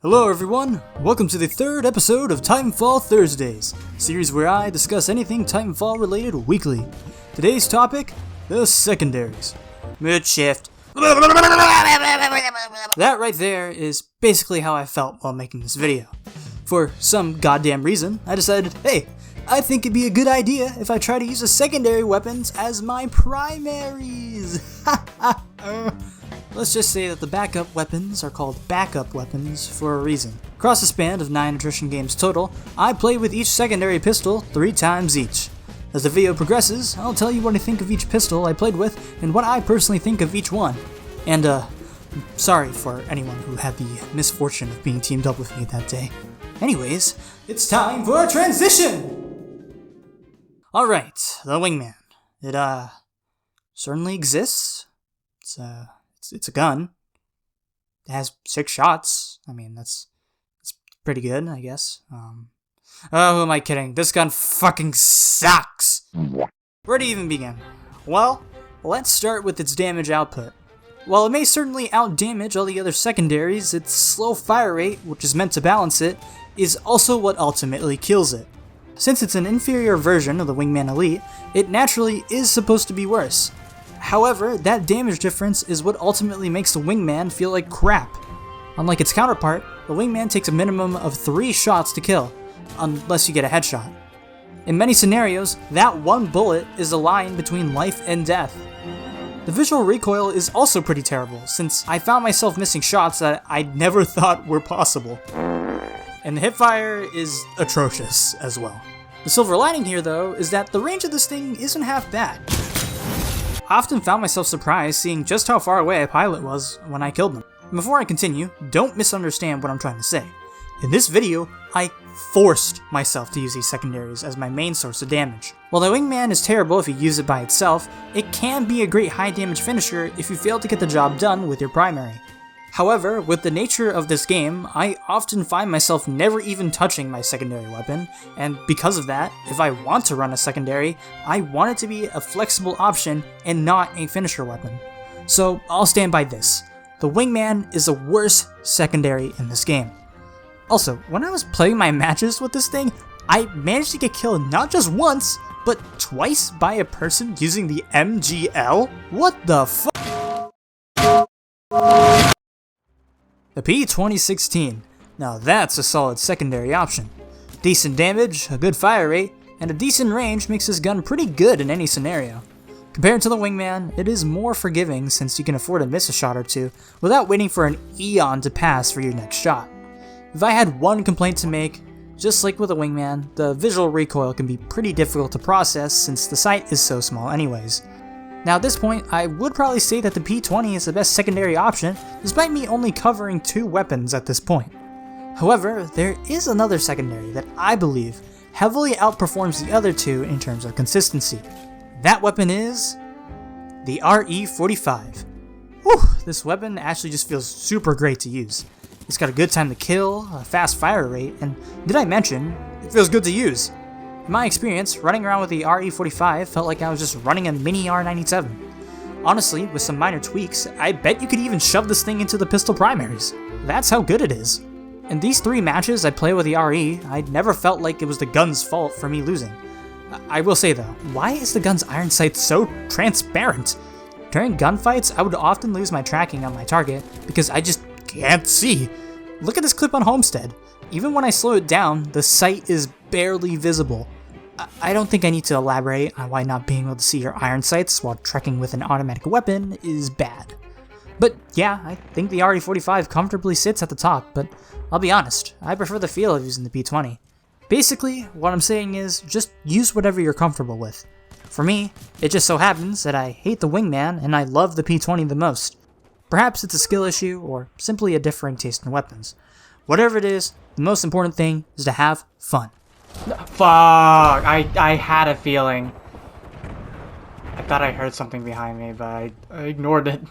Hello everyone, welcome to the third episode of Titanfall Thursdays, a series where I discuss anything Titanfall related weekly. Today's topic, the secondaries. Mood shift. That right there is basically how I felt while making this video. For some goddamn reason, I decided, hey, I think it'd be a good idea if I try to use the secondary weapons as my primaries. Let's just say that the backup weapons are called backup weapons for a reason. Across the span of 9 attrition games total, I played with each secondary pistol 3 times each. As the video progresses, I'll tell you what I think of each pistol I played with and what I personally think of each one. And sorry for anyone who had the misfortune of being teamed up with me that day. Anyways, it's time for a transition! Alright, the Wingman. It certainly exists. It's a gun. It has 6 shots. I mean, that's pretty good, I guess. Oh, who am I kidding? This gun fucking sucks! Where to even begin? Well, let's start with its damage output. While it may certainly outdamage all the other secondaries, its slow fire rate, which is meant to balance it, is also what ultimately kills it. Since it's an inferior version of the Wingman Elite, it naturally is supposed to be worse. However, that damage difference is what ultimately makes the Wingman feel like crap. Unlike its counterpart, the Wingman takes a minimum of 3 shots to kill, unless you get a headshot. In many scenarios, that one bullet is the line between life and death. The visual recoil is also pretty terrible, since I found myself missing shots that I never thought were possible. And the hipfire is atrocious as well. The silver lining here though, is that the range of this thing isn't half bad. I often found myself surprised seeing just how far away a pilot was when I killed them. Before I continue, don't misunderstand what I'm trying to say. In this video, I forced myself to use these secondaries as my main source of damage. While the Wingman is terrible if you use it by itself, it can be a great high damage finisher if you fail to get the job done with your primary. However, with the nature of this game, I often find myself never even touching my secondary weapon, and because of that, if I want to run a secondary, I want it to be a flexible option and not a finisher weapon. So I'll stand by this. The Wingman is the worst secondary in this game. Also, when I was playing my matches with this thing, I managed to get killed not just once, but twice by a person using the MGL? What the fuck? The P2016. Now that's a solid secondary option. Decent damage, a good fire rate, and a decent range makes this gun pretty good in any scenario. Compared to the Wingman, it is more forgiving since you can afford to miss a shot or two without waiting for an eon to pass for your next shot. If I had one complaint to make, just like with the Wingman, the visual recoil can be pretty difficult to process since the sight is so small anyways. Now at this point, I would probably say that the P20 is the best secondary option, despite me only covering 2 weapons at this point. However, there is another secondary that I believe heavily outperforms the other 2 in terms of consistency. That weapon is the RE45. Whew, this weapon actually just feels super great to use. It's got a good time to kill, a fast fire rate, and did I mention, it feels good to use. In my experience, running around with the RE45 felt like I was just running a mini R97. Honestly, with some minor tweaks, I bet you could even shove this thing into the pistol primaries. That's how good it is. In these 3 matches I play with the RE, I never felt like it was the gun's fault for me losing. I will say though, why is the gun's iron sight so transparent? During gunfights, I would often lose my tracking on my target because I just can't see. Look at this clip on Homestead. Even when I slow it down, the sight is barely visible. I don't think I need to elaborate on why not being able to see your iron sights while trekking with an automatic weapon is bad. But yeah, I think the RE45 comfortably sits at the top, but I'll be honest, I prefer the feel of using the P20. Basically, what I'm saying is, just use whatever you're comfortable with. For me, it just so happens that I hate the Wingman and I love the P20 the most. Perhaps it's a skill issue, or simply a differing taste in weapons. Whatever it is, the most important thing is to have fun. Fuck! I had a feeling. I thought I heard something behind me, but I ignored it.